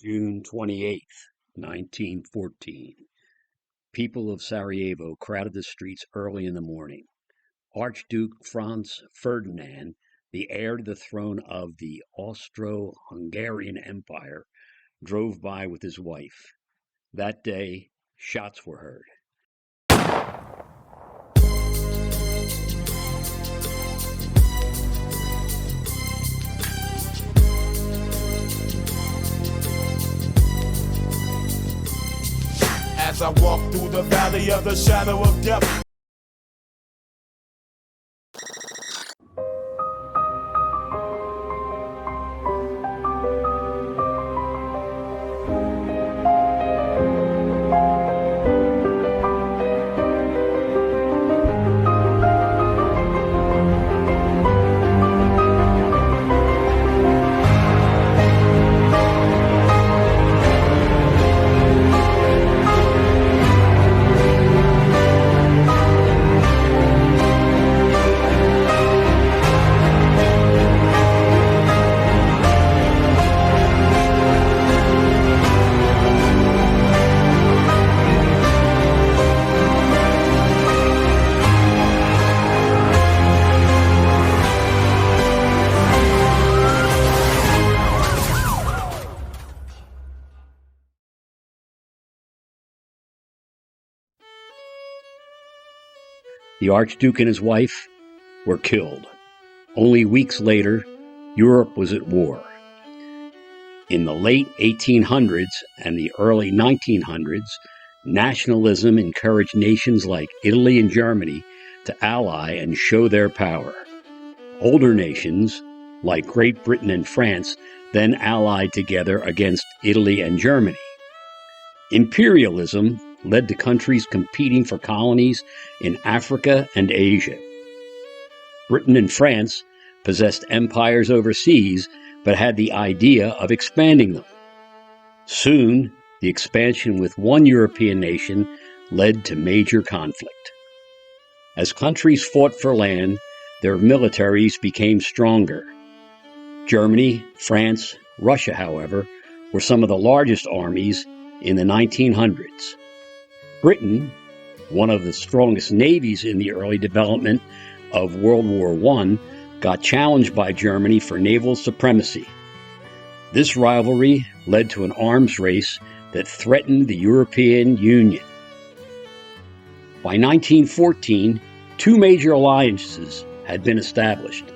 June 28th, 1914. People of Sarajevo crowded the streets early in the morning. Archduke Franz Ferdinand, the heir to the throne of the Austro-Hungarian Empire, drove by with his wife. That day, shots were heard. As I walk through the valley of the shadow of death. The Archduke and his wife were killed. Only weeks later, Europe was at war. In the late 1800s and the early 1900s, nationalism encouraged nations like Italy and Germany to ally and show their power. Older nations, like Great Britain and France, then allied together against Italy and Germany. Imperialism led to countries competing for colonies in Africa and Asia. Britain and France possessed empires overseas, but had the idea of expanding them. Soon, the expansion with one European nation led to major conflict. As countries fought for land, their militaries became stronger. Germany, France, Russia, however, were some of the largest armies in the 1900s. Britain, one of the strongest navies in the early development of World War I, got challenged by Germany for naval supremacy. This rivalry led to an arms race that threatened the European Union. By 1914, two major alliances had been established.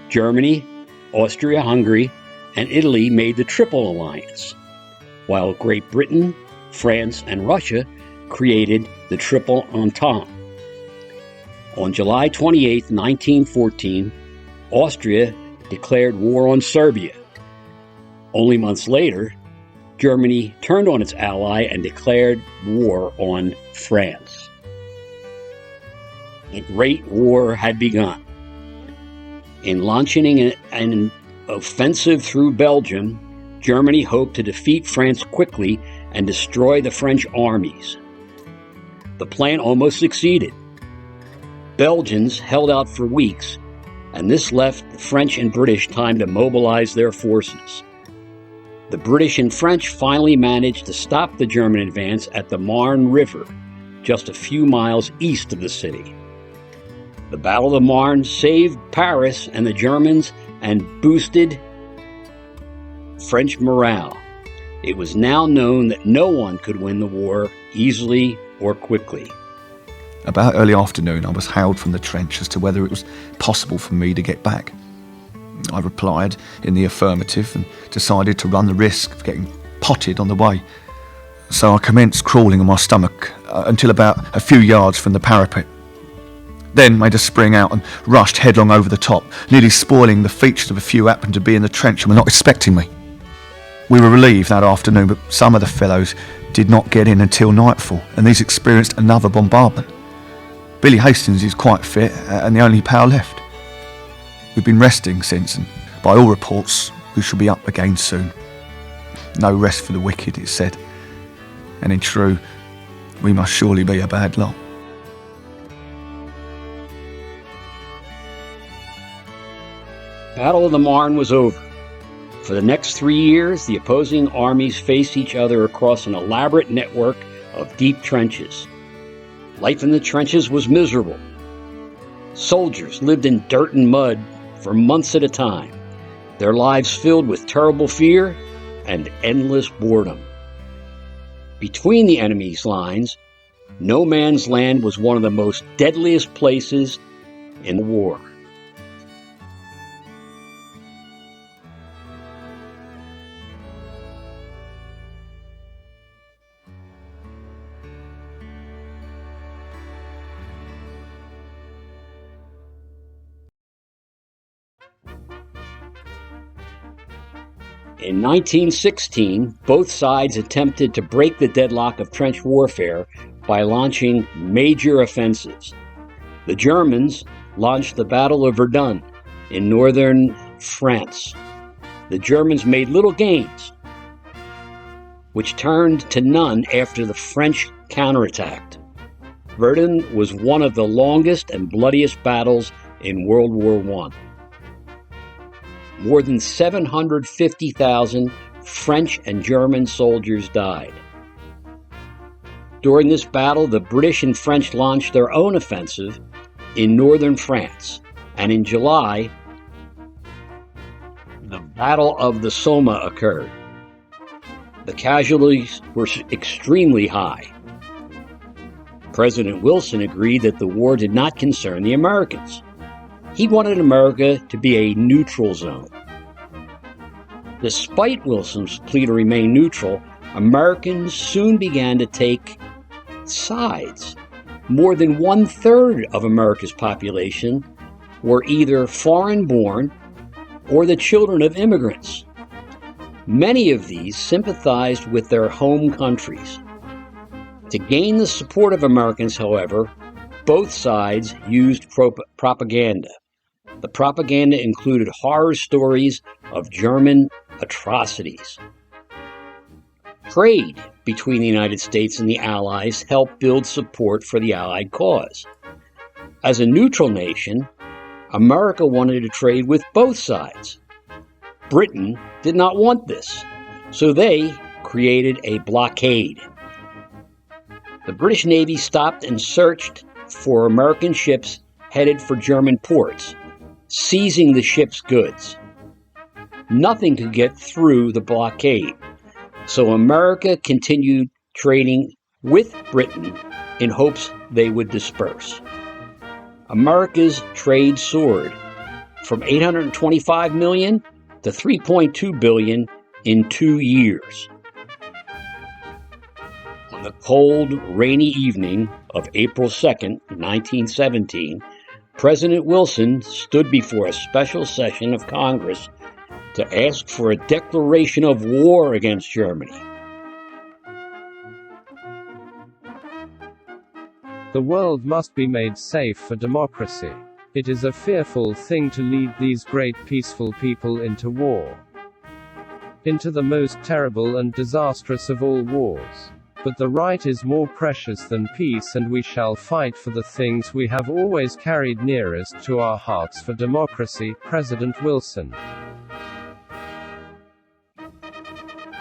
Germany, Austria-Hungary, and Italy made the Triple Alliance, while Great Britain, France, and Russia created the Triple Entente. On July 28, 1914, Austria declared war on Serbia. Only months later, Germany turned on its ally and declared war on France. The Great War had begun. In launching an offensive through Belgium, Germany hoped to defeat France quickly and destroy the French armies. The plan almost succeeded. Belgians held out for weeks, and this left the French and British time to mobilize their forces. The British and French finally managed to stop the German advance at the Marne River, just a few miles east of the city. The Battle of the Marne saved Paris and the Germans and boosted French morale. It was now known that no one could win the war easily or quickly. About early afternoon, I was hailed from the trench as to whether it was possible for me to get back. I replied in the affirmative and decided to run the risk of getting potted on the way. So I commenced crawling on my stomach until about a few yards from the parapet. Then made a spring out and rushed headlong over the top, nearly spoiling the features of a few who happened to be in the trench and were not expecting me. We were relieved that afternoon, but some of the fellows did not get in until nightfall, and these experienced another bombardment. Billy Hastings is quite fit and the only pal left. We've been resting since, and by all reports, we shall be up again soon. No rest for the wicked, it's said, and in true, we must surely be a bad lot. Battle of the Marne was over. For the next 3 years, the opposing armies faced each other across an elaborate network of deep trenches. Life in the trenches was miserable. Soldiers lived in dirt and mud for months at a time, their lives filled with terrible fear and endless boredom. Between the enemy's lines, no man's land was one of the most deadliest places in the war. In 1916, both sides attempted to break the deadlock of trench warfare by launching major offensives. The Germans launched the Battle of Verdun in northern France. The Germans made little gains, which turned to none after the French counterattacked. Verdun was one of the longest and bloodiest battles in World War I. More than 750,000 French and German soldiers died. During this battle, the British and French launched their own offensive in northern France, and in July, the Battle of the Somme occurred. The casualties were extremely high. President Wilson agreed that the war did not concern the Americans. He wanted America to be a neutral zone. Despite Wilson's plea to remain neutral, Americans soon began to take sides. More than 1/3 of America's population were either foreign-born or the children of immigrants. Many of these sympathized with their home countries. To gain the support of Americans, however, both sides used propaganda. The propaganda included horror stories of German atrocities. Trade between the United States and the Allies helped build support for the Allied cause. As a neutral nation, America wanted to trade with both sides. Britain did not want this, so they created a blockade. The British Navy stopped and searched for American ships headed for German ports, seizing the ship's goods. Nothing could get through the blockade, so America continued trading with Britain in hopes they would disperse. America's trade soared from $825 million to $3.2 billion in 2 years. On the cold, rainy evening of April 2nd, 1917, President Wilson stood before a special session of Congress to ask for a declaration of war against Germany. The world must be made safe for democracy. It is a fearful thing to lead these great peaceful people into war, into the most terrible and disastrous of all wars. But the right is more precious than peace, and we shall fight for the things we have always carried nearest to our hearts for democracy. President Wilson.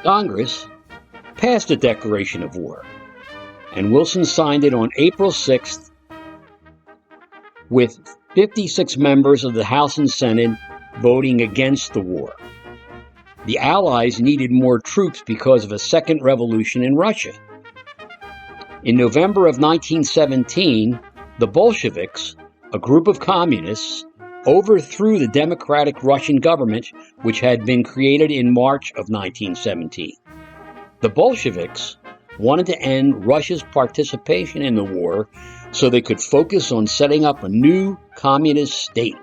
Congress passed a declaration of war, and Wilson signed it on April 6th with 56 members of the House and Senate voting against the war. The Allies needed more troops because of a second revolution in Russia. In November of 1917, the Bolsheviks, a group of communists, overthrew the democratic Russian government, which had been created in March of 1917. The Bolsheviks wanted to end Russia's participation in the war so they could focus on setting up a new communist state.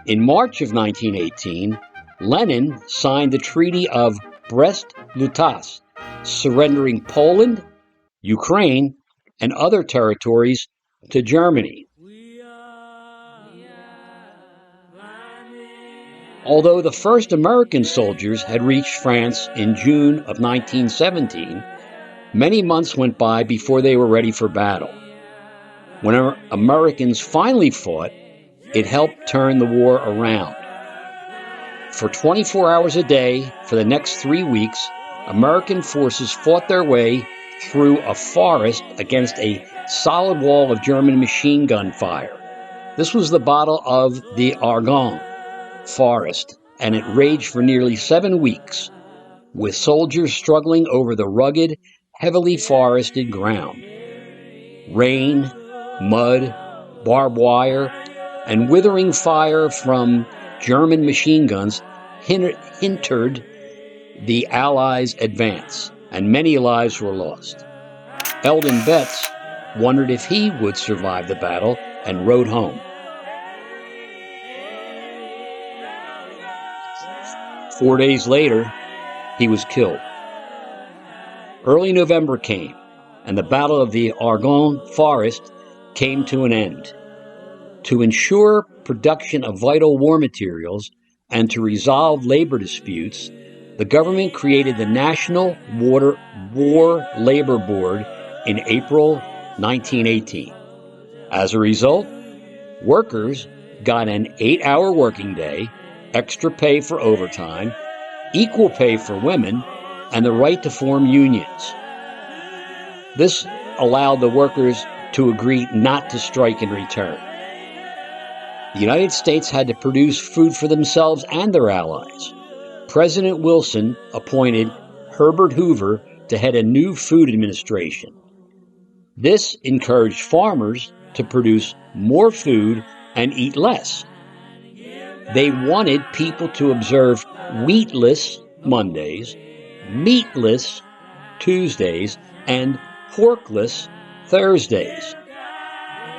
In March of 1918, Lenin signed the Treaty of Brest-Litovsk, surrendering Poland, Ukraine, and other territories to Germany. Although the first American soldiers had reached France in June of 1917, many months went by before they were ready for battle. When Americans finally fought, it helped turn the war around. For 24 hours a day for the next 3 weeks, American forces fought their way through a forest against a solid wall of German machine gun fire. This was the Battle of the Argonne Forest, and it raged for nearly 7 weeks, with soldiers struggling over the rugged, heavily forested ground. Rain, mud, barbed wire, and withering fire from German machine guns hindered the Allies' advance, and many lives were lost. Eldon Betts wondered if he would survive the battle and rode home. 4 days later, he was killed. Early November came, and the Battle of the Argonne Forest came to an end. To ensure production of vital war materials and to resolve labor disputes, the government created the National War Labor Board in April 1918. As a result, workers got an 8-hour working day, extra pay for overtime, equal pay for women, and the right to form unions. This allowed the workers to agree not to strike in return. The United States had to produce food for themselves and their allies. President Wilson appointed Herbert Hoover to head a new food administration. This encouraged farmers to produce more food and eat less. They wanted people to observe wheatless Mondays, meatless Tuesdays, and porkless Thursdays.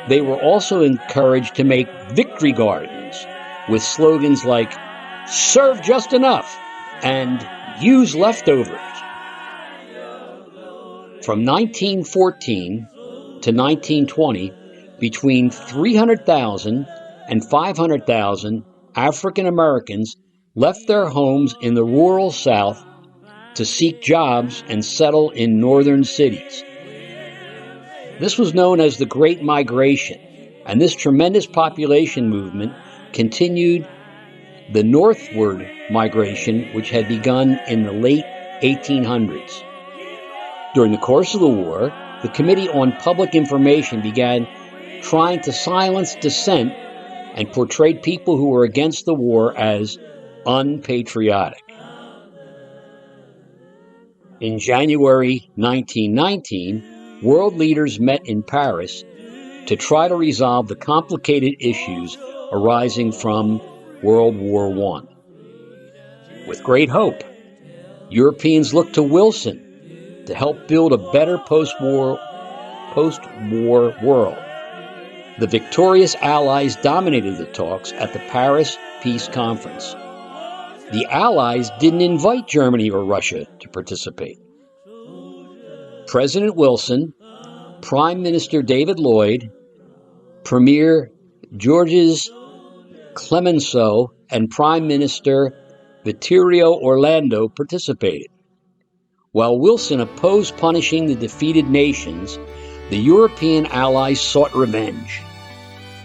They were also encouraged to make victory gardens with slogans like "Serve just enough" and "Use leftovers." From 1914 to 1920, between 300,000 and 500,000 African Americans left their homes in the rural South to seek jobs and settle in northern cities. This was known as the Great Migration, and this tremendous population movement continued the northward migration, which had begun in the late 1800s. During the course of the war, the Committee on Public Information began trying to silence dissent and portrayed people who were against the war as unpatriotic. In January 1919, world leaders met in Paris to try to resolve the complicated issues arising from World War I. With great hope, Europeans looked to Wilson to help build a better post-war world. The victorious Allies dominated the talks at the Paris Peace Conference. The Allies didn't invite Germany or Russia to participate. President Wilson, Prime Minister David Lloyd, Premier Georges Clemenceau, and Prime Minister Vittorio Orlando participated. While Wilson opposed punishing the defeated nations, the European allies sought revenge.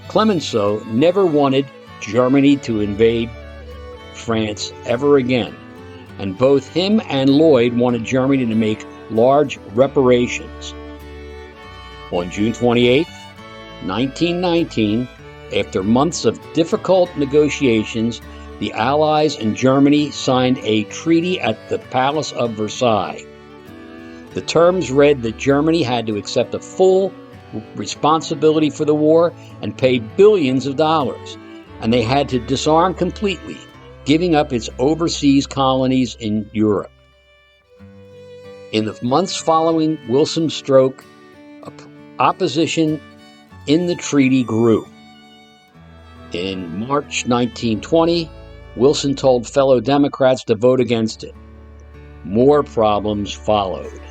Clemenceau never wanted Germany to invade France ever again, and both him and Lloyd wanted Germany to make large reparations. On June 28, 1919, after months of difficult negotiations, the Allies and Germany signed a treaty at the Palace of Versailles. The terms read that Germany had to accept a full responsibility for the war and pay billions of dollars, and they had to disarm completely, giving up its overseas colonies in Europe. In the months following Wilson's stroke, opposition in the treaty grew. In March 1920, Wilson told fellow Democrats to vote against it. More problems followed.